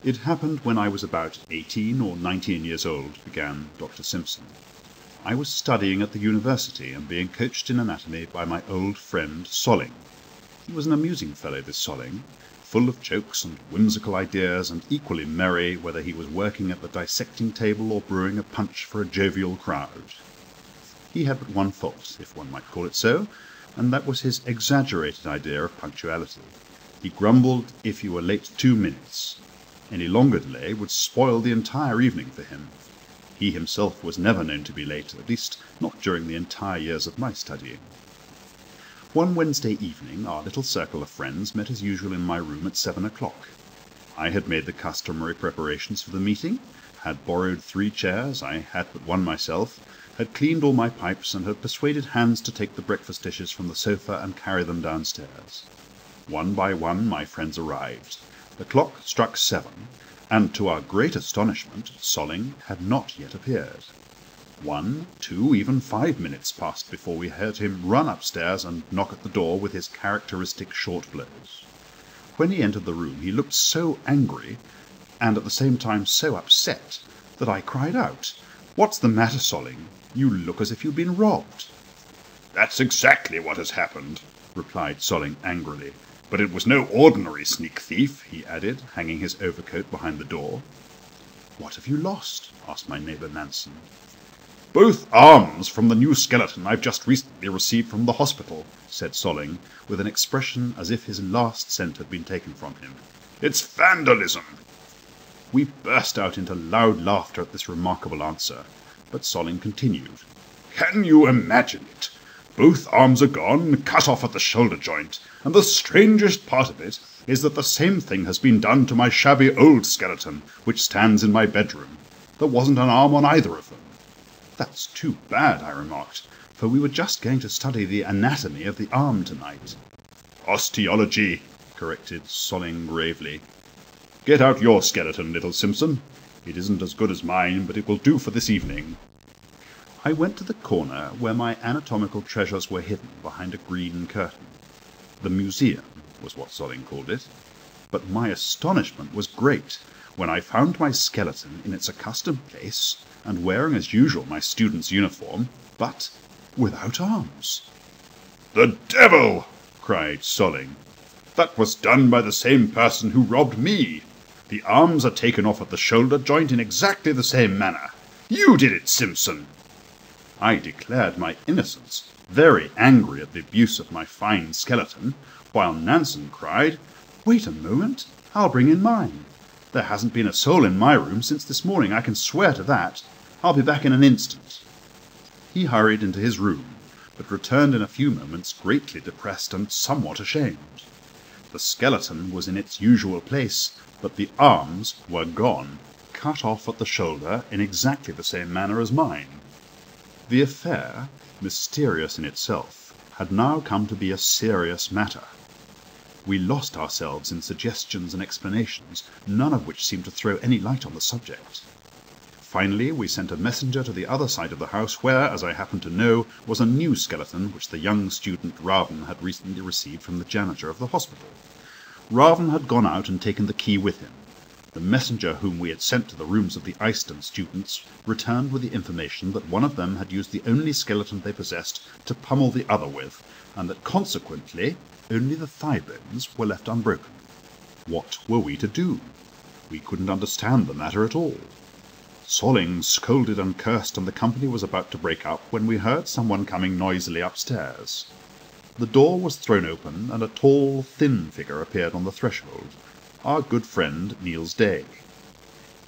It happened when I was about 18 or 19 years old, began Dr. Simpson. I was studying at the university and being coached in anatomy by my old friend Solling. He was an amusing fellow, this Solling, full of jokes and whimsical ideas, and equally merry whether he was working at the dissecting table or brewing a punch for a jovial crowd. He had but one fault, if one might call it so, and that was his exaggerated idea of punctuality. He grumbled if you were late 2 minutes. Any longer delay would spoil the entire evening for him. He himself was never known to be late, at least not during the entire years of my studying. One Wednesday evening our little circle of friends met as usual in my room at 7 o'clock. I had made the customary preparations for the meeting, had borrowed 3 chairs, I had but one myself, had cleaned all my pipes, and had persuaded Hans to take the breakfast dishes from the sofa and carry them downstairs. One by one my friends arrived. The clock struck 7, and to our great astonishment Solling had not yet appeared. 1, 2, even 5 minutes passed before we heard him run upstairs and knock at the door with his characteristic short blows. When he entered the room he looked so angry, and at the same time so upset, that I cried out, "What's the matter, Solling? You look as if you'd been robbed." "That's exactly what has happened," replied Solling angrily. "But it was no ordinary sneak thief," he added, hanging his overcoat behind the door. "What have you lost?" asked my neighbour Nansen. "Both arms from the new skeleton I've just recently received from the hospital," said Solling, with an expression as if his last cent had been taken from him. "It's vandalism." We burst out into loud laughter at this remarkable answer, but Solling continued. "Can you imagine it? Both arms are gone, cut off at the shoulder joint, and the strangest part of it is that the same thing has been done to my shabby old skeleton, which stands in my bedroom. There wasn't an arm on either of them." "That's too bad," I remarked, "for we were just going to study the anatomy of the arm tonight." "Osteology," corrected Solling gravely. "Get out your skeleton, little Simpson. It isn't as good as mine, but it will do for this evening." I went to the corner where my anatomical treasures were hidden behind a green curtain. The museum was what Solling called it. But my astonishment was great when I found my skeleton in its accustomed place and wearing as usual my student's uniform, but without arms. "The devil!" cried Solling. "That was done by the same person who robbed me. The arms are taken off at the shoulder joint in exactly the same manner. You did it, Simpson." I declared my innocence, very angry at the abuse of my fine skeleton, while Nansen cried, "Wait a moment, I'll bring in mine. There hasn't been a soul in my room since this morning, I can swear to that. I'll be back in an instant." He hurried into his room, but returned in a few moments greatly depressed and somewhat ashamed. The skeleton was in its usual place, but the arms were gone, cut off at the shoulder in exactly the same manner as mine. The affair, mysterious in itself, had now come to be a serious matter. We lost ourselves in suggestions and explanations, none of which seemed to throw any light on the subject. Finally, we sent a messenger to the other side of the house where, as I happened to know, was a new skeleton which the young student Raven had recently received from the janitor of the hospital. Raven had gone out and taken the key with him. The messenger whom we had sent to the rooms of the Eyston students returned with the information that one of them had used the only skeleton they possessed to pummel the other with, and that consequently only the thigh bones were left unbroken. What were we to do? We couldn't understand the matter at all. Solling scolded and cursed, and the company was about to break up when we heard someone coming noisily upstairs. The door was thrown open, and a tall, thin figure appeared on the threshold. Our good friend Niels Day.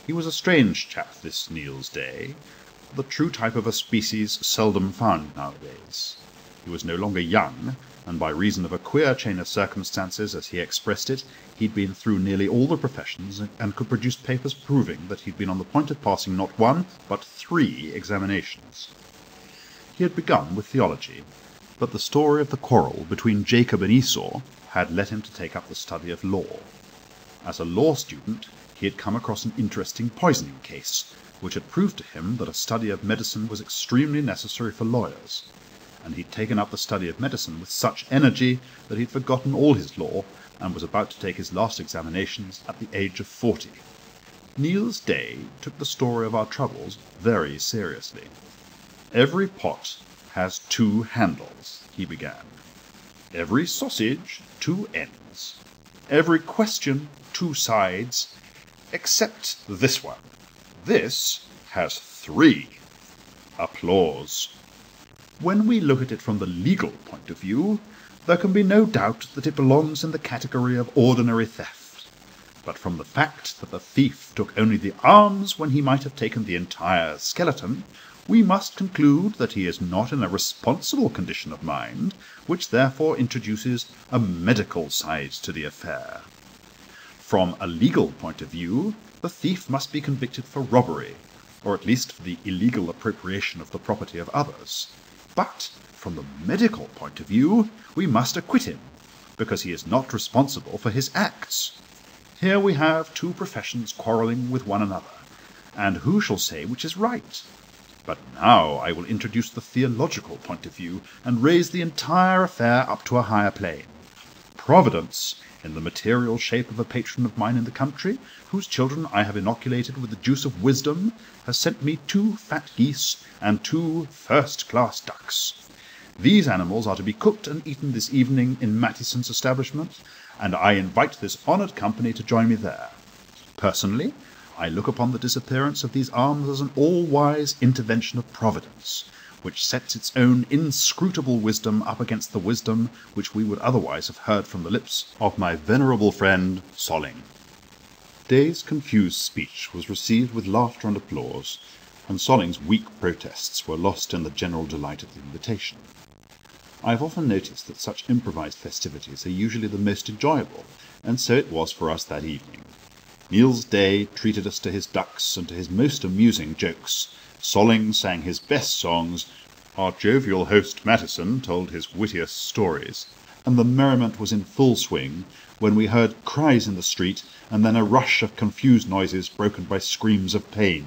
He was a strange chap, this Niels Day, the true type of a species seldom found nowadays. He was no longer young, and by reason of a queer chain of circumstances, as he expressed it, he'd been through nearly all the professions, and could produce papers proving that he'd been on the point of passing not 1, but 3 examinations. He had begun with theology, but the story of the quarrel between Jacob and Esau had led him to take up the study of law. As a law student, he had come across an interesting poisoning case, which had proved to him that a study of medicine was extremely necessary for lawyers, and he'd taken up the study of medicine with such energy that he'd forgotten all his law, and was about to take his last examinations at the age of 40. Niels Day took the story of our troubles very seriously. "Every pot has two handles," he began. "Every sausage two ends. Every question two sides, except this one. This has three." Applause. "When we look at it from the legal point of view, there can be no doubt that it belongs in the category of ordinary theft. But from the fact that the thief took only the arms when he might have taken the entire skeleton, we must conclude that he is not in a responsible condition of mind, which therefore introduces a medical side to the affair. From a legal point of view, the thief must be convicted for robbery, or at least for the illegal appropriation of the property of others. But from the medical point of view, we must acquit him, because he is not responsible for his acts. Here we have two professions quarrelling with one another, and who shall say which is right? But now I will introduce the theological point of view, and raise the entire affair up to a higher plane. Providence, in the material shape of a patron of mine in the country, whose children I have inoculated with the juice of wisdom, has sent me 2 fat geese and 2 first-class ducks. These animals are to be cooked and eaten this evening in Mattison's establishment, and I invite this honoured company to join me there. Personally, I look upon the disappearance of these arms as an all-wise intervention of Providence, which sets its own inscrutable wisdom up against the wisdom which we would otherwise have heard from the lips of my venerable friend Solling." Day's confused speech was received with laughter and applause, and Solling's weak protests were lost in the general delight of the invitation. I have often noticed that such improvised festivities are usually the most enjoyable, and so it was for us that evening. Niels Day treated us to his ducks and to his most amusing jokes. Solling sang his best songs, our jovial host Mattison told his wittiest stories, and the merriment was in full swing when we heard cries in the street and then a rush of confused noises broken by screams of pain.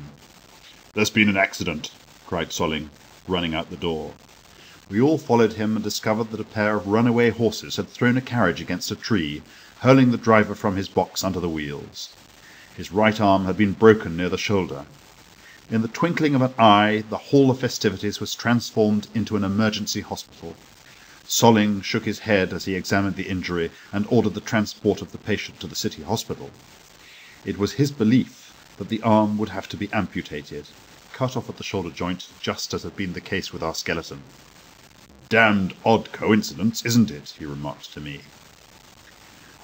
"There's been an accident," cried Solling, running out the door. We all followed him and discovered that a pair of runaway horses had thrown a carriage against a tree, hurling the driver from his box under the wheels. His right arm had been broken near the shoulder. In the twinkling of an eye, the hall of festivities was transformed into an emergency hospital. Solling shook his head as he examined the injury and ordered the transport of the patient to the city hospital. It was his belief that the arm would have to be amputated, cut off at the shoulder joint, just as had been the case with our skeleton. "Damned odd coincidence, isn't it?" he remarked to me.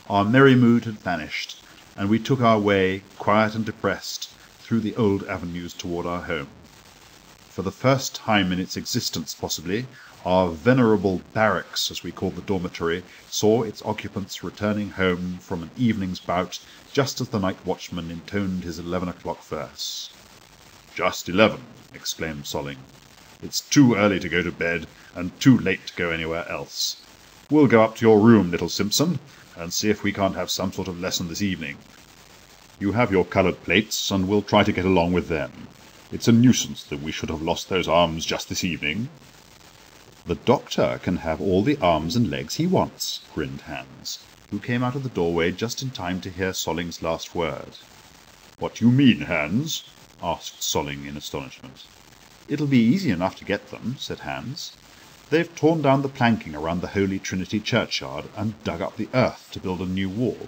Our merry mood had vanished, and we took our way, quiet and depressed, through the old avenues toward our home. For the first time in its existence, possibly, our venerable barracks, as we called the dormitory, saw its occupants returning home from an evening's bout just as the night watchman intoned his 11 o'clock verse. "Just 11, exclaimed Solling. "It's too early to go to bed, and too late to go anywhere else. We'll go up to your room, little Simpson, and see if we can't have some sort of lesson this evening. You have your coloured plates, and we'll try to get along with them. It's a nuisance that we should have lost those arms just this evening." "The doctor can have all the arms and legs he wants," grinned Hans, who came out of the doorway just in time to hear Solling's last word. "What do you mean, Hans?" asked Solling in astonishment. "It'll be easy enough to get them," said Hans. "They've torn down the planking around the Holy Trinity churchyard and dug up the earth to build a new wall.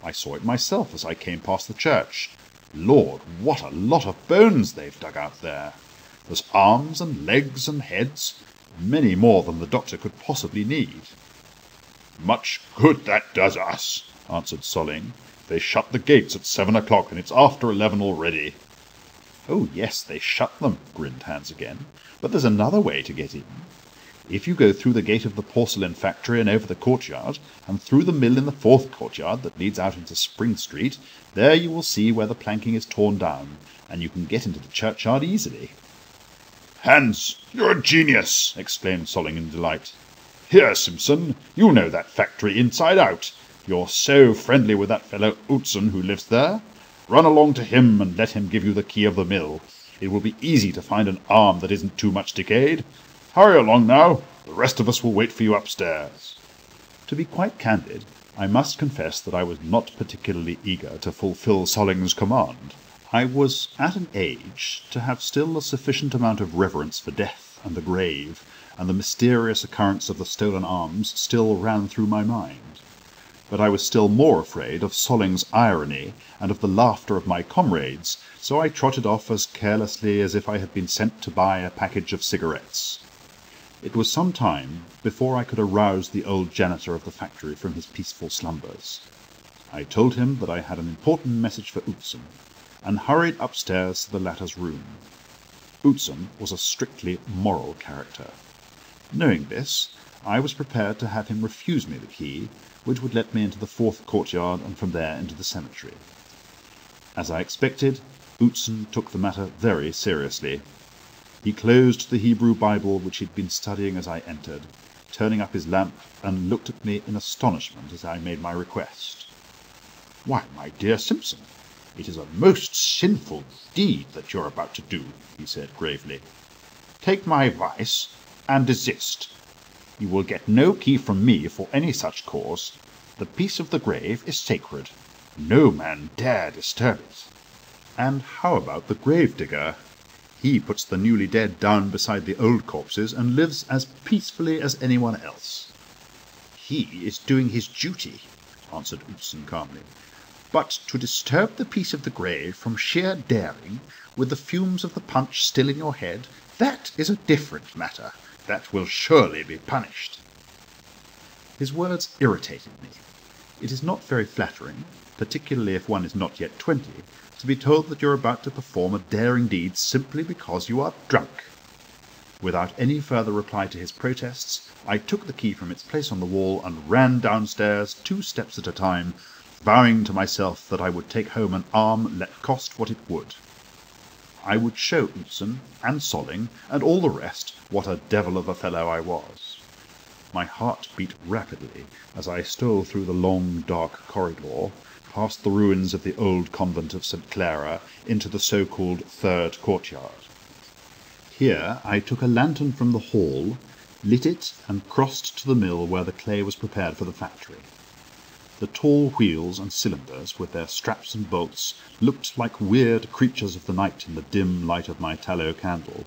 I saw it myself as I came past the church. Lord, what a lot of bones they've dug out there! There's arms and legs and heads, many more than the doctor could possibly need." "Much good that does us," answered Solling. "They shut the gates at 7 o'clock, and it's after 11 already." "Oh, yes, they shut them," grinned Hans again. "But there's another way to get in. If you go through the gate of the porcelain factory and over the courtyard, and through the mill in the fourth courtyard that leads out into Spring Street, there you will see where the planking is torn down, and you can get into the churchyard easily." "Hans, you're a genius!" exclaimed Solling in delight. "Here, Simpson, you know that factory inside out. You're so friendly with that fellow Outzen who lives there. Run along to him and let him give you the key of the mill. It will be easy to find an arm that isn't too much decayed. Hurry along now. The rest of us will wait for you upstairs." To be quite candid, I must confess that I was not particularly eager to fulfil Solling's command. I was at an age to have still a sufficient amount of reverence for death and the grave, and the mysterious occurrence of the stolen arms still ran through my mind. But I was still more afraid of Solling's irony and of the laughter of my comrades, so I trotted off as carelessly as if I had been sent to buy a package of cigarettes. It was some time before I could arouse the old janitor of the factory from his peaceful slumbers. I told him that I had an important message for Outzen, and hurried upstairs to the latter's room. Outzen was a strictly moral character. Knowing this, I was prepared to have him refuse me the key, which would let me into the fourth courtyard and from there into the cemetery. As I expected, Outzen took the matter very seriously. He closed the Hebrew Bible which he had been studying as I entered, turning up his lamp, and looked at me in astonishment as I made my request. "Why, my dear Simpson, it is a most sinful deed that you're about to do," he said gravely. "Take my advice and desist. You will get no key from me for any such cause. The peace of the grave is sacred. No man dare disturb it." "And how about the grave-digger? He puts the newly dead down beside the old corpses and lives as peacefully as anyone else." "He is doing his duty," answered Outzen calmly. "But to disturb the peace of the grave from sheer daring, with the fumes of the punch still in your head, that is a different matter. That will surely be punished." His words irritated me. It is not very flattering, particularly if one is not yet 20, to be told that you are about to perform a daring deed simply because you are drunk. Without any further reply to his protests, I took the key from its place on the wall and ran downstairs 2 steps at a time, vowing to myself that I would take home an arm, let cost what it would. I would show Outzen and Solling and all the rest what a devil of a fellow I was. My heart beat rapidly as I stole through the long, dark corridor, past the ruins of the old convent of St. Clara, into the so-called third courtyard. Here I took a lantern from the hall, lit it, and crossed to the mill where the clay was prepared for the factory. The tall wheels and cylinders, with their straps and bolts, looked like weird creatures of the night in the dim light of my tallow candle.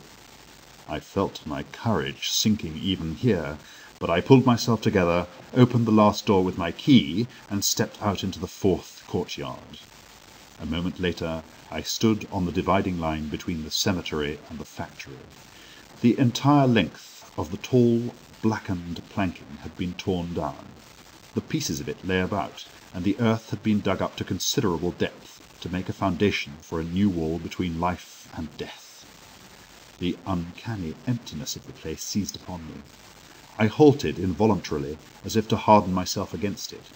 I felt my courage sinking even here, but I pulled myself together, opened the last door with my key, and stepped out into the fourth courtyard. A moment later, I stood on the dividing line between the cemetery and the factory. The entire length of the tall, blackened planking had been torn down. The pieces of it lay about, and the earth had been dug up to considerable depth to make a foundation for a new wall between life and death. The uncanny emptiness of the place seized upon me. I halted involuntarily, as if to harden myself against it.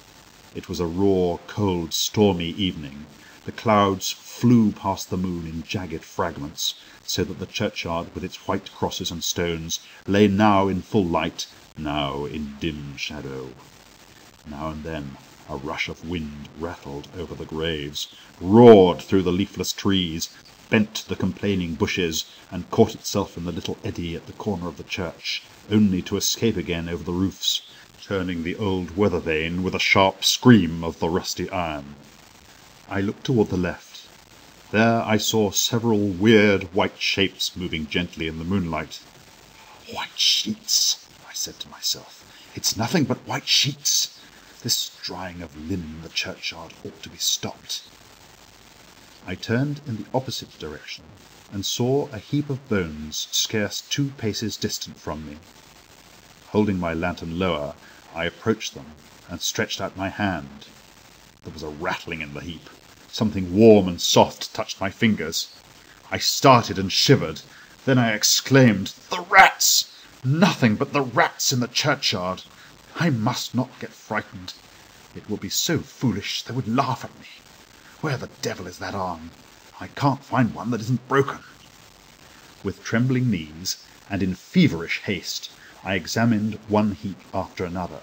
It was a raw, cold, stormy evening. The clouds flew past the moon in jagged fragments, so that the churchyard, with its white crosses and stones, lay now in full light, now in dim shadow. Now and then a rush of wind rattled over the graves, roared through the leafless trees, bent the complaining bushes, and caught itself in the little eddy at the corner of the church, only to escape again over the roofs, turning the old weather vane with a sharp scream of the rusty iron. I looked toward the left. There I saw several weird white shapes moving gently in the moonlight. "White sheets," I said to myself. "It's nothing but white sheets. This drying of linen in the churchyard ought to be stopped." I turned in the opposite direction and saw a heap of bones scarce 2 paces distant from me. Holding my lantern lower, I approached them and stretched out my hand. There was a rattling in the heap. Something warm and soft touched my fingers. I started and shivered. Then I exclaimed, "The rats! Nothing but the rats in the churchyard! I must not get frightened. It will be so foolish they would laugh at me. Where the devil is that arm? I can't find one that isn't broken." With trembling knees and in feverish haste, I examined one heap after another.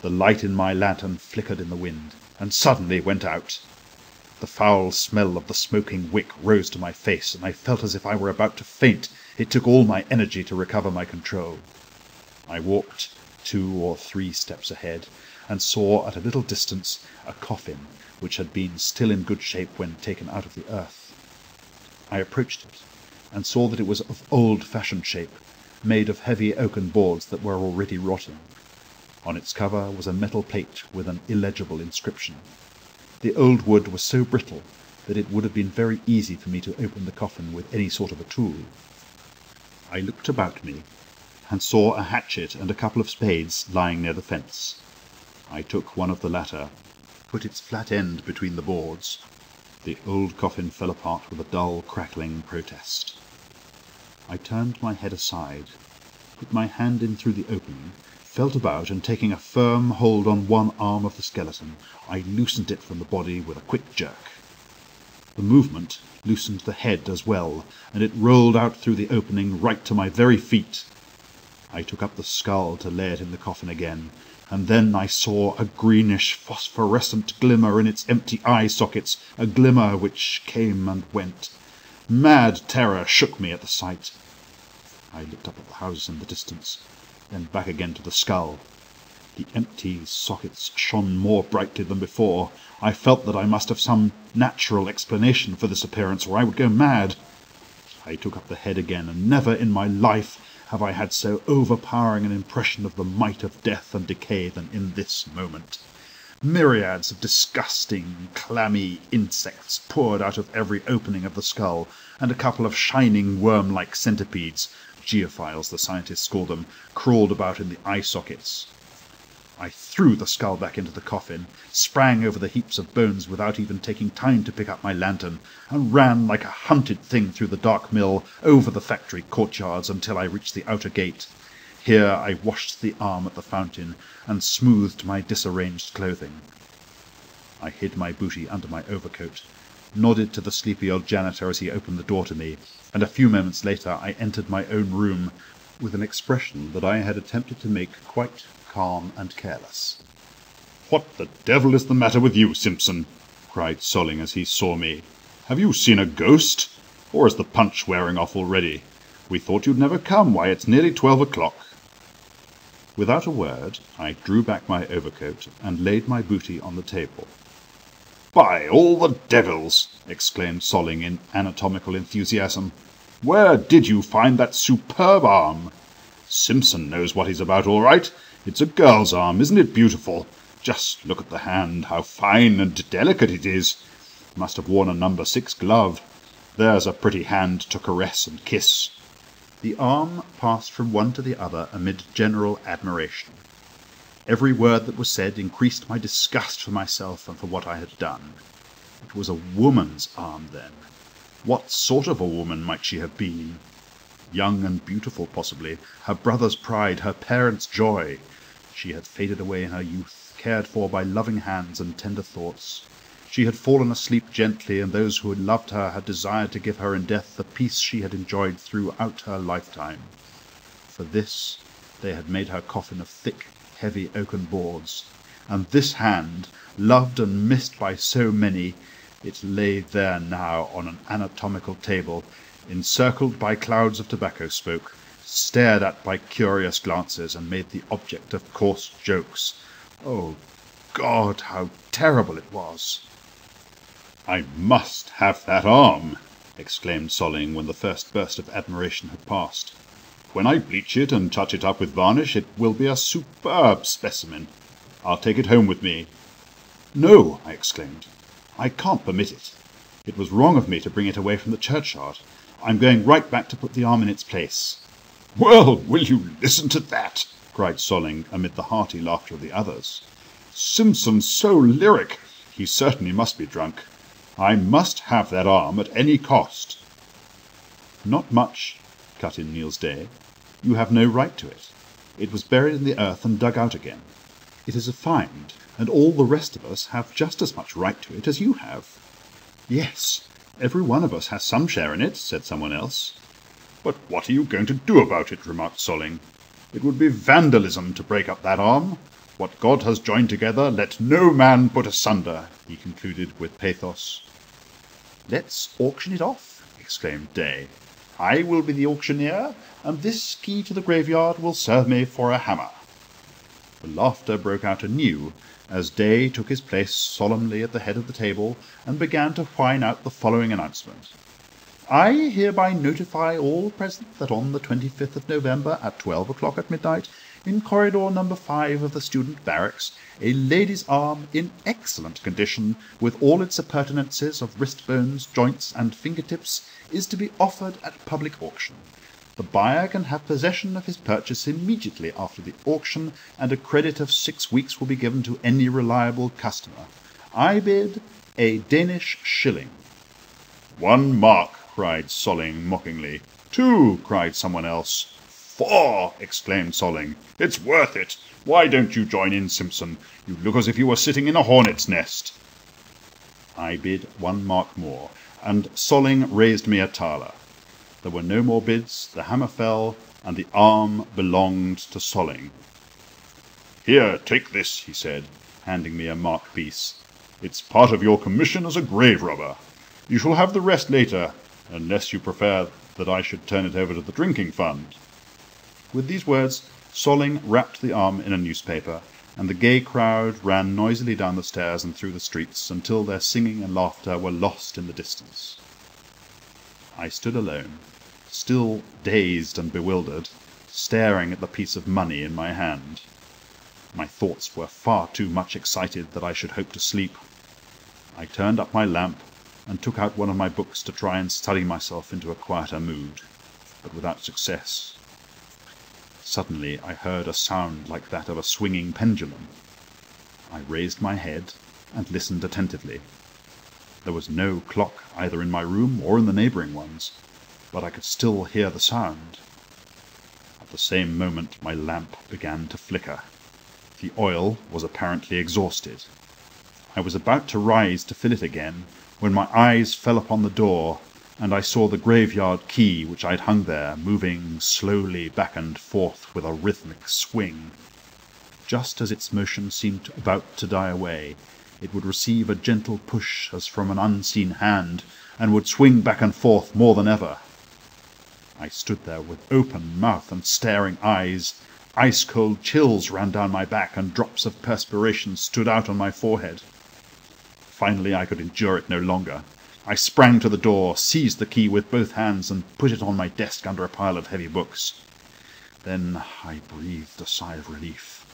The light in my lantern flickered in the wind, and suddenly went out. The foul smell of the smoking wick rose to my face, and I felt as if I were about to faint. It took all my energy to recover my control. I walked 2 or 3 steps ahead, and saw at a little distance a coffin, which had been still in good shape when taken out of the earth. I approached it, and saw that it was of old-fashioned shape, made of heavy oaken boards that were already rotting. On its cover was a metal plate with an illegible inscription. The old wood was so brittle that it would have been very easy for me to open the coffin with any sort of a tool. I looked about me, and saw a hatchet and a couple of spades lying near the fence. I took one of the latter, put its flat end between the boards. The old coffin fell apart with a dull, crackling protest. I turned my head aside, put my hand in through the opening, felt about, and taking a firm hold on one arm of the skeleton, I loosened it from the body with a quick jerk. The movement loosened the head as well, and it rolled out through the opening right to my very feet. I took up the skull to lay it in the coffin again, and then I saw a greenish phosphorescent glimmer in its empty eye sockets, a glimmer which came and went. Mad terror shook me at the sight. I looked up at the houses in the distance, then back again to the skull. The empty sockets shone more brightly than before. I felt that I must have some natural explanation for this appearance, or I would go mad. I took up the head again, and never in my life have I had so overpowering an impression of the might of death and decay than in this moment. Myriads of disgusting, clammy insects poured out of every opening of the skull, and a couple of shining worm-like centipedes, geophiles the scientists call them, crawled about in the eye sockets. I threw the skull back into the coffin, sprang over the heaps of bones without even taking time to pick up my lantern, and ran like a hunted thing through the dark mill, over the factory courtyards, until I reached the outer gate. Here I washed the arm at the fountain, and smoothed my disarranged clothing. I hid my booty under my overcoat, nodded to the sleepy old janitor as he opened the door to me, and a few moments later I entered my own room with an expression that I had attempted to make quite calm and careless. "What the devil is the matter with you, Simpson?" cried Solling as he saw me. "Have you seen a ghost? Or is the punch wearing off already? We thought you'd never come. Why, it's nearly 12 o'clock. Without a word, I drew back my overcoat and laid my booty on the table. "By all the devils!" exclaimed Solling in anatomical enthusiasm. "Where did you find that superb arm? Simpson knows what he's about, all right. It's a girl's arm, isn't it beautiful? Just look at the hand, how fine and delicate it is. Must have worn a number 6 glove. There's a pretty hand to caress and kiss." The arm passed from one to the other amid general admiration. Every word that was said increased my disgust for myself and for what I had done. It was a woman's arm, then. What sort of a woman might she have been? Young and beautiful, possibly, her brother's pride, her parents' joy. She had faded away in her youth, cared for by loving hands and tender thoughts. She had fallen asleep gently, and those who had loved her had desired to give her in death the peace she had enjoyed throughout her lifetime. For this they had made her coffin of thick, heavy oaken boards, and this hand, loved and missed by so many, it lay there now on an anatomical table, encircled by clouds of tobacco smoke, stared at by curious glances, and made the object of coarse jokes. Oh, God, how terrible it was! "I must have that arm!" exclaimed Solling when the first burst of admiration had passed. "When I bleach it and touch it up with varnish, it will be a superb specimen. I'll take it home with me." "No," I exclaimed. "I can't permit it. It was wrong of me to bring it away from the churchyard. I'm going right back to put the arm in its place." "Well, will you listen to that?" cried Solling amid the hearty laughter of the others. "Simpson's so lyric. He certainly must be drunk. I must have that arm at any cost." "Not much," cut in Niels Daae. "You have no right to it. It was buried in the earth and dug out again. It is a find, and all the rest of us have just as much right to it as you have." "Yes, every one of us has some share in it," said someone else. "But what are you going to do about it?" remarked Solling. "It would be vandalism to break up that arm. What God has joined together, let no man put asunder," he concluded with pathos. "Let's auction it off," exclaimed Daae. "I will be the auctioneer, and this key to the graveyard will serve me for a hammer." The laughter broke out anew as Daae took his place solemnly at the head of the table and began to whine out the following announcement. I hereby notify all present that on the 25th of November at 12 o'clock at midnight, in corridor number 5 of the student barracks, a lady's arm in excellent condition, with all its appurtenances of wrist bones, joints, and fingertips, is to be offered at public auction. The buyer can have possession of his purchase immediately after the auction, and a credit of 6 weeks will be given to any reliable customer. I bid a Danish shilling. 1 mark, cried Solling mockingly. 2, cried someone else. 4, exclaimed Solling. It's worth it. Why don't you join in, Simpson? You look as if you were sitting in a hornet's nest. I bid 1 mark more, and Solling raised me a thaler. There were no more bids, the hammer fell, and the arm belonged to Solling. Here, take this, he said, handing me a mark piece. It's part of your commission as a grave robber. You shall have the rest later, unless you prefer that I should turn it over to the drinking fund. With these words, Solling wrapped the arm in a newspaper, and the gay crowd ran noisily down the stairs and through the streets until their singing and laughter were lost in the distance. I stood alone, still dazed and bewildered, staring at the piece of money in my hand. My thoughts were far too much excited that I should hope to sleep. I turned up my lamp and took out one of my books to try and study myself into a quieter mood, but without success. Suddenly I heard a sound like that of a swinging pendulum. I raised my head and listened attentively. There was no clock either in my room or in the neighbouring ones, but I could still hear the sound. At the same moment my lamp began to flicker. The oil was apparently exhausted. I was about to rise to fill it again, when my eyes fell upon the door, and I saw the graveyard key which I had hung there, moving slowly back and forth with a rhythmic swing. Just as its motion seemed about to die away, it would receive a gentle push as from an unseen hand, and would swing back and forth more than ever. I stood there with open mouth and staring eyes. Ice-cold chills ran down my back, and drops of perspiration stood out on my forehead. Finally I could endure it no longer. I sprang to the door, seized the key with both hands, and put it on my desk under a pile of heavy books. Then I breathed a sigh of relief.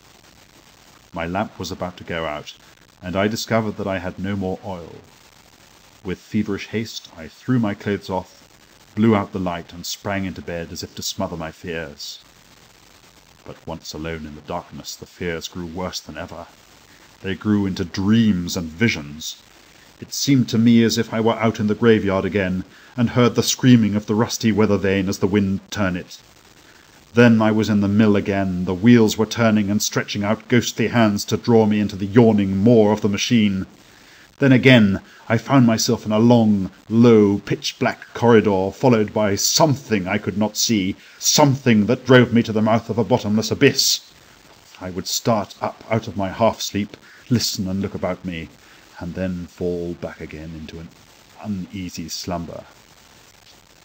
My lamp was about to go out, and I discovered that I had no more oil. With feverish haste I threw my clothes off, blew out the light, and sprang into bed as if to smother my fears. But once alone in the darkness, the fears grew worse than ever. They grew into dreams and visions. It seemed to me as if I were out in the graveyard again, and heard the screaming of the rusty weather vane as the wind turned it. Then I was in the mill again. The wheels were turning and stretching out ghostly hands to draw me into the yawning maw of the machine. Then again I found myself in a long, low, pitch-black corridor, followed by something I could not see, something that drove me to the mouth of a bottomless abyss. I would start up out of my half-sleep, listen and look about me, and then fall back again into an uneasy slumber.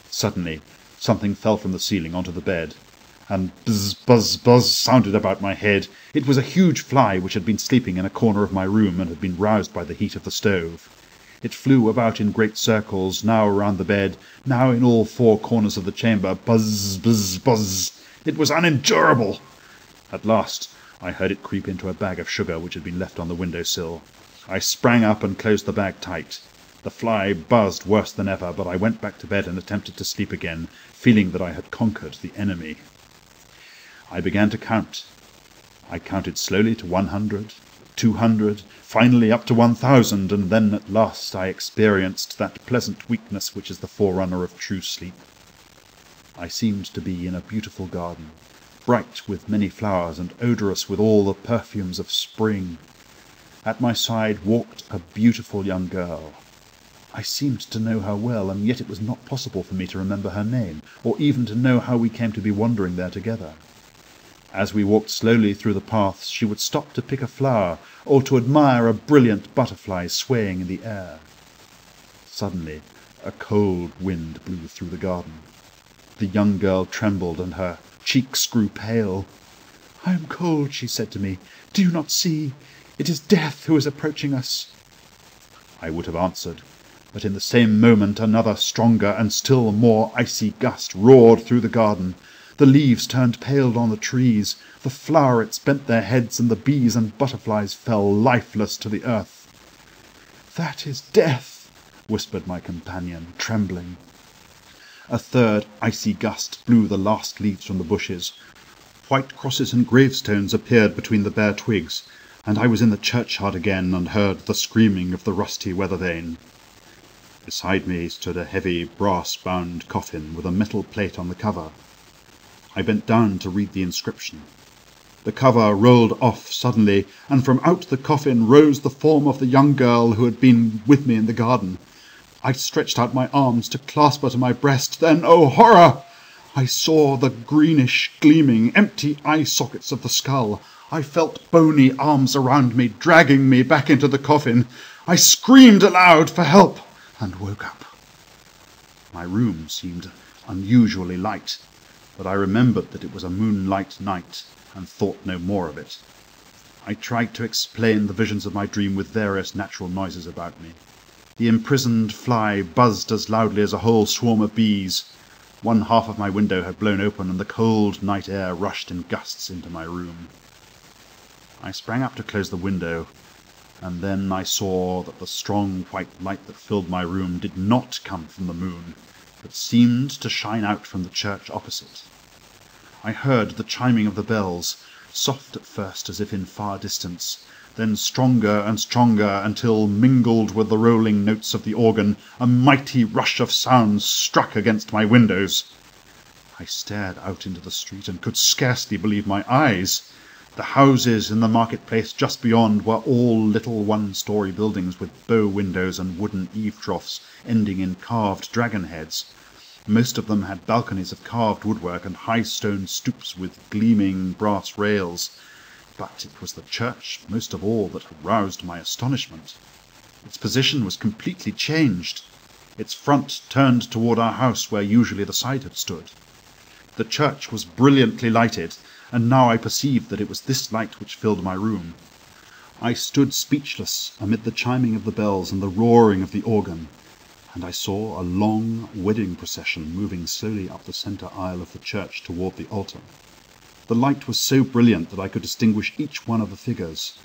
Suddenly something fell from the ceiling onto the bed, and buzz, buzz, buzz sounded about my head. It was a huge fly which had been sleeping in a corner of my room and had been roused by the heat of the stove. It flew about in great circles, now around the bed, now in all 4 corners of the chamber. Buzz, buzz, buzz. It was unendurable. At last I heard it creep into a bag of sugar which had been left on the window-sill. I sprang up and closed the bag tight. The fly buzzed worse than ever, but I went back to bed and attempted to sleep again, feeling that I had conquered the enemy. I began to count. I counted slowly to 100, 200, finally up to 1,000, and then at last I experienced that pleasant weakness which is the forerunner of true sleep. I seemed to be in a beautiful garden, bright with many flowers and odorous with all the perfumes of spring. At my side walked a beautiful young girl. I seemed to know her well, and yet it was not possible for me to remember her name, or even to know how we came to be wandering there together. As we walked slowly through the paths, she would stop to pick a flower, or to admire a brilliant butterfly swaying in the air. Suddenly a cold wind blew through the garden. The young girl trembled, and her cheeks grew pale. "I am cold," she said to me. "Do you not see? It is death who is approaching us." I would have answered, But in the same moment another stronger and still more icy gust roared through the garden. The leaves turned pale on the trees, the flowerets bent their heads, and the bees and butterflies fell lifeless to the earth. "That is death," whispered my companion, trembling. A third icy gust blew the last leaves from the bushes. White crosses and gravestones appeared between the bare twigs, and I was in the churchyard again and heard the screaming of the rusty weather vane. Beside me stood a heavy brass-bound coffin with a metal plate on the cover. I bent down to read the inscription. The cover rolled off suddenly, and from out the coffin rose the form of the young girl who had been with me in the garden. I stretched out my arms to clasp her to my breast. Then, oh horror! I saw the greenish, gleaming, empty eye sockets of the skull. I felt bony arms around me, dragging me back into the coffin. I screamed aloud for help and woke up. My room seemed unusually light, but I remembered that it was a moonlight night and thought no more of it. I tried to explain the visions of my dream with various natural noises about me. The imprisoned fly buzzed as loudly as a whole swarm of bees. One half of my window had blown open, and the cold night air rushed in gusts into my room. I sprang up to close the window, and then I saw that the strong white light that filled my room did not come from the moon, but seemed to shine out from the church opposite. I heard the chiming of the bells, soft at first as if in far distance, then stronger and stronger until, mingled with the rolling notes of the organ, a mighty rush of sound struck against my windows. I stared out into the street and could scarcely believe my eyes. The houses in the marketplace just beyond were all little one-story buildings with bow windows and wooden eave troughs ending in carved dragon heads. Most of them had balconies of carved woodwork and high stone stoops with gleaming brass rails. But it was the church, most of all, that aroused my astonishment. Its position was completely changed. Its front turned toward our house where usually the side had stood. The church was brilliantly lighted, and now I perceived that it was this light which filled my room. I stood speechless amid the chiming of the bells and the roaring of the organ, and I saw a long wedding procession moving slowly up the centre aisle of the church toward the altar. The light was so brilliant that I could distinguish each one of the figures.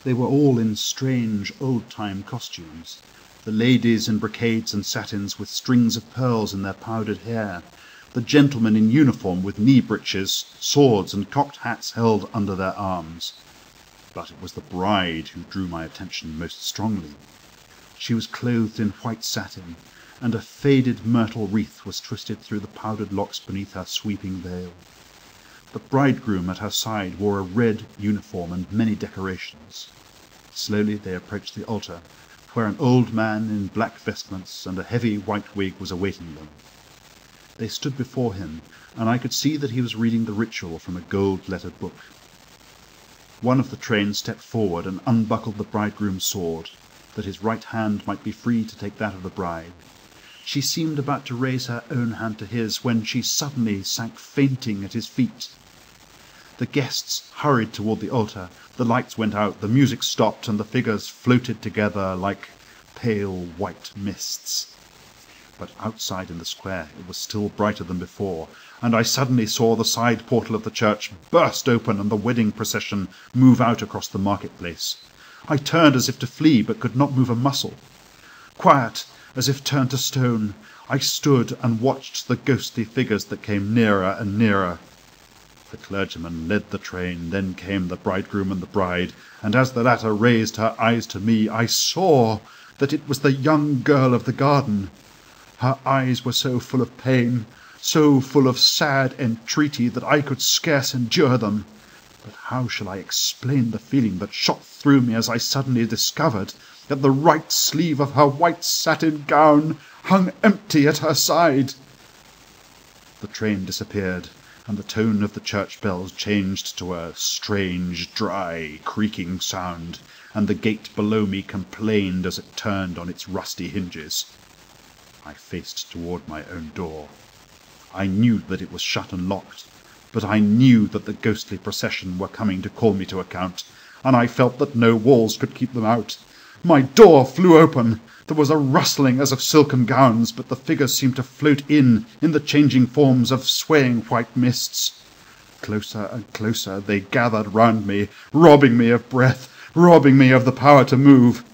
They were all in strange old-time costumes, the ladies in brocades and satins with strings of pearls in their powdered hair, the gentlemen in uniform with knee-breeches, swords and cocked hats held under their arms. But it was the bride who drew my attention most strongly. She was clothed in white satin, and a faded myrtle wreath was twisted through the powdered locks beneath her sweeping veil. The bridegroom at her side wore a red uniform and many decorations. Slowly they approached the altar, where an old man in black vestments and a heavy white wig was awaiting them. They stood before him, and I could see that he was reading the ritual from a gold-lettered book. One of the train stepped forward and unbuckled the bridegroom's sword, that his right hand might be free to take that of the bride. She seemed about to raise her own hand to his, when she suddenly sank fainting at his feet. The guests hurried toward the altar. The lights went out, the music stopped, and the figures floated together like pale white mists. But outside in the square it was still brighter than before, and I suddenly saw the side portal of the church burst open and the wedding procession move out across the marketplace. I turned as if to flee, but could not move a muscle. Quiet, as if turned to stone, I stood and watched the ghostly figures that came nearer and nearer. The clergyman led the train, then came the bridegroom and the bride, and as the latter raised her eyes to me, I saw that it was the young girl of the garden. Her eyes were so full of pain, so full of sad entreaty, that I could scarce endure them. But how shall I explain the feeling that shot through me as I suddenly discovered that the right sleeve of her white satin gown hung empty at her side? The train disappeared, and the tone of the church bells changed to a strange, dry, creaking sound, and the gate below me complained as it turned on its rusty hinges. I faced toward my own door. I knew that it was shut and locked, but I knew that the ghostly procession were coming to call me to account, and I felt that no walls could keep them out. My door flew open. There was a rustling as of silken gowns, but the figures seemed to float in the changing forms of swaying white mists. Closer and closer they gathered round me, robbing me of breath, robbing me of the power to move.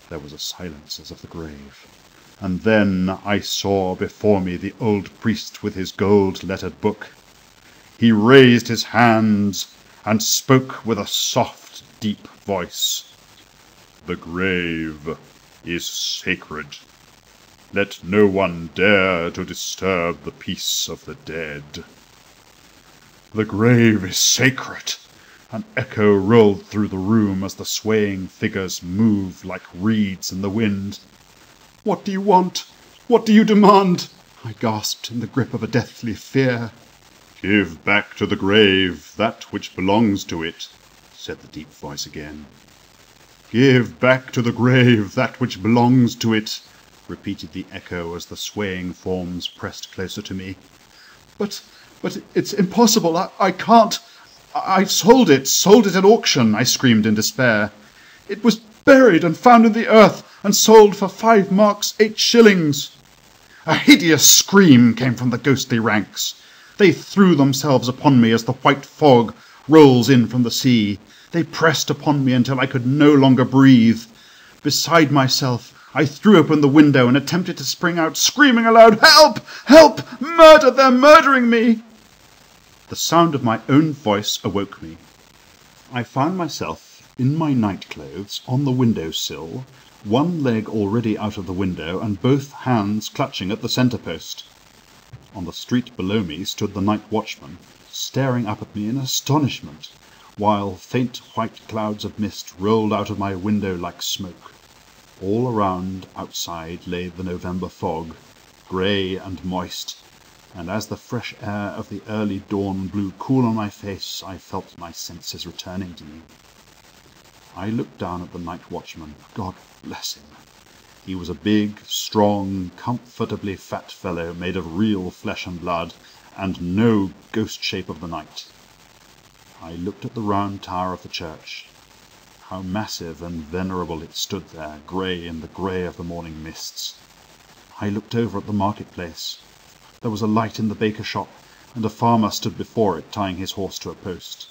There was a silence as of the grave, and then I saw before me the old priest with his gold-lettered book. He raised his hands and spoke with a soft, deep voice. "The grave is sacred. Let no one dare to disturb the peace of the dead." The grave is sacred. An echo rolled through the room as the swaying figures moved like reeds in the wind. "What do you want? What do you demand?" I gasped in the grip of a deathly fear. "Give back to the grave that which belongs to it," said the deep voice again. "Give back to the grave that which belongs to it," repeated the echo as the swaying forms pressed closer to me. But it's impossible. I can't. I sold it at auction," I screamed in despair. "It was buried and found in the earth and sold for 5 marks 8 shillings." A hideous scream came from the ghostly ranks. They threw themselves upon me as the white fog rolls in from the sea. They pressed upon me until I could no longer breathe. Beside myself, I threw open the window and attempted to spring out, screaming aloud, "Help! Help! Murder! They're murdering me!" The sound of my own voice awoke me. I found myself in my night clothes on the window-sill, one leg already out of the window and both hands clutching at the centre-post. On the street below me stood the night watchman, staring up at me in astonishment, while faint white clouds of mist rolled out of my window like smoke. All around outside lay the November fog, grey and moist, and as the fresh air of the early dawn blew cool on my face, I felt my senses returning to me. I looked down at the night watchman. God bless him. He was a big, strong, comfortably fat fellow made of real flesh and blood, and no ghost shape of the night. I looked at the round tower of the church. How massive and venerable it stood there, grey in the grey of the morning mists. I looked over at the marketplace. There was a light in the baker shop, and a farmer stood before it, tying his horse to a post.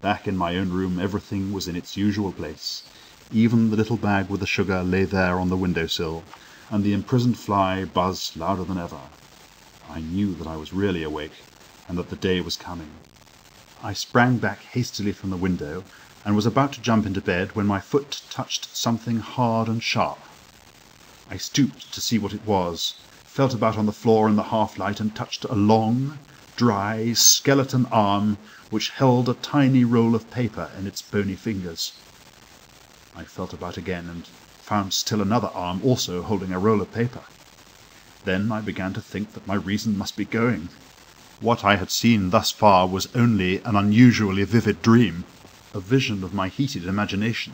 Back in my own room, everything was in its usual place. Even the little bag with the sugar lay there on the window-sill, and the imprisoned fly buzzed louder than ever. I knew that I was really awake, and that the day was coming. I sprang back hastily from the window, and was about to jump into bed when my foot touched something hard and sharp. I stooped to see what it was, felt about on the floor in the half-light, and touched a long, dry, skeleton arm which held a tiny roll of paper in its bony fingers. I felt about again and found still another arm also holding a roll of paper. Then I began to think that my reason must be going. What I had seen thus far was only an unusually vivid dream, a vision of my heated imagination.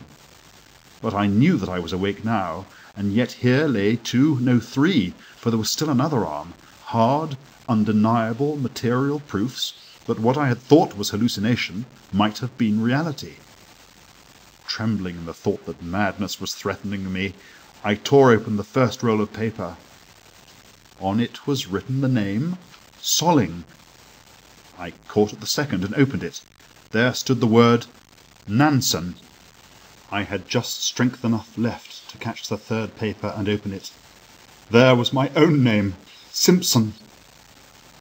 But I knew that I was awake now, and yet here lay 2, no 3, for there was still another arm, hard, undeniable material proofs that what I had thought was hallucination might have been reality. Trembling in the thought that madness was threatening me, I tore open the first roll of paper. On it was written the name Solling. I caught at the second and opened it. There stood the word Nansen. I had just strength enough left to catch the third paper and open it. There was my own name, Simpson.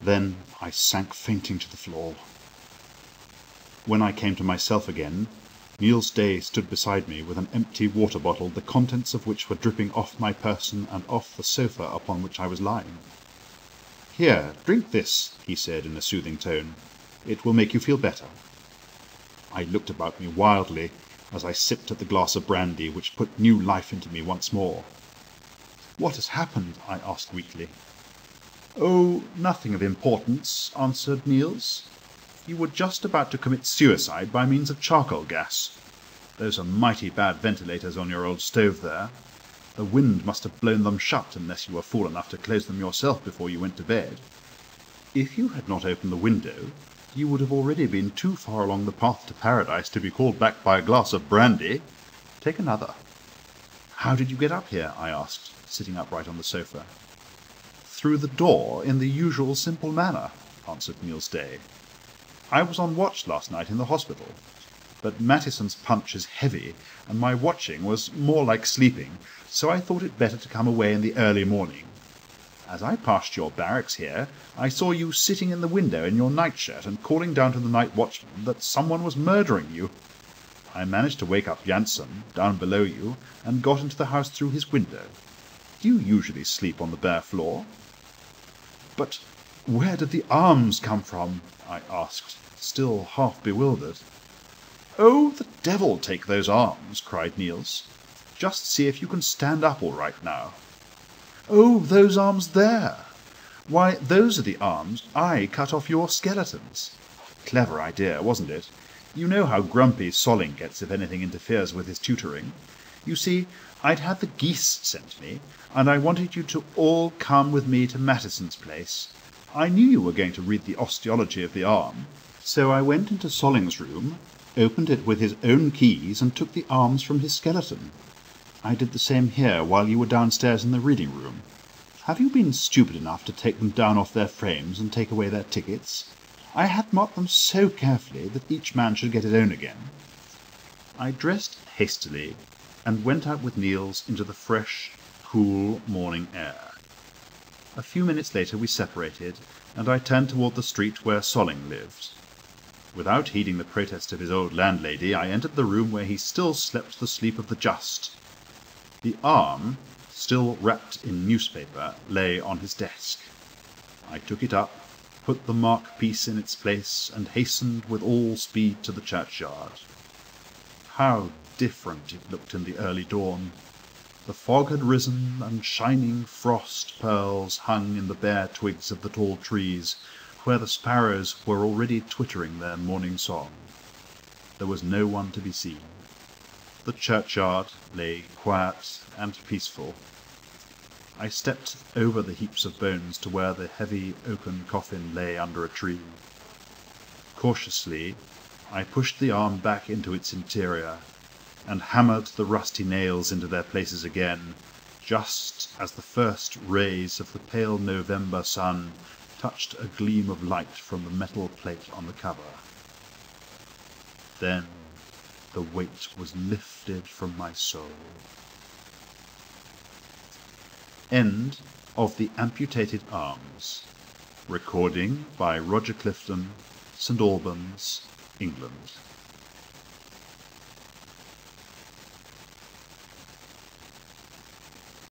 Then I sank fainting to the floor. When I came to myself again, Niels Day stood beside me with an empty water bottle, the contents of which were dripping off my person and off the sofa upon which I was lying. "Here, drink this," he said in a soothing tone. "It will make you feel better." I looked about me wildly as I sipped at the glass of brandy, which put new life into me once more. "What has happened?" I asked weakly. "Oh, nothing of importance," answered Niels. "You were just about to commit suicide by means of charcoal gas. Those are mighty bad ventilators on your old stove there. The wind must have blown them shut, unless you were fool enough to close them yourself before you went to bed. If you had not opened the window, you would have already been too far along the path to paradise to be called back by a glass of brandy. Take another." "How did you get up here?" I asked, sitting upright on the sofa. "Through the door in the usual simple manner," answered Niels Daae. "I was on watch last night in the hospital, but Mattison's punch is heavy, and my watching was more like sleeping, so I thought it better to come away in the early morning. As I passed your barracks here, I saw you sitting in the window in your nightshirt and calling down to the night watchman that someone was murdering you. I managed to wake up Jansen, down below you, and got into the house through his window. Do you usually sleep on the bare floor?" "But where did the arms come from?" I asked, still half bewildered. "Oh, the devil take those arms!" cried Niels. "Just see if you can stand up all right now. Oh, those arms there! Why, those are the arms I cut off your skeletons. Clever idea, wasn't it? You know how grumpy Solling gets if anything interferes with his tutoring. You see, I'd had the geese sent me, and I wanted you to all come with me to Mattison's place. I knew you were going to read the osteology of the arm, so I went into Solling's room, opened it with his own keys, and took the arms from his skeleton. I did the same here while you were downstairs in the reading room. Have you been stupid enough to take them down off their frames and take away their tickets? I had marked them so carefully that each man should get his own again." I dressed hastily and went out with Niels into the fresh, cool morning air. A few minutes later we separated, and I turned toward the street where Solling lived. Without heeding the protest of his old landlady, I entered the room where he still slept the sleep of the just. The arm, still wrapped in newspaper, lay on his desk. I took it up, put the mark piece in its place, and hastened with all speed to the churchyard. How different it looked in the early dawn! The fog had risen, and shining frost pearls hung in the bare twigs of the tall trees, where the sparrows were already twittering their morning song. There was no one to be seen. The churchyard lay quiet and peaceful. I stepped over the heaps of bones to where the heavy oaken coffin lay under a tree. Cautiously, I pushed the arm back into its interior and hammered the rusty nails into their places again, just as the first rays of the pale November sun touched a gleam of light from the metal plate on the cover. Then the weight was lifted from my soul. End of The Amputated Arms. Recording by Roger Clifton, St Albans, England.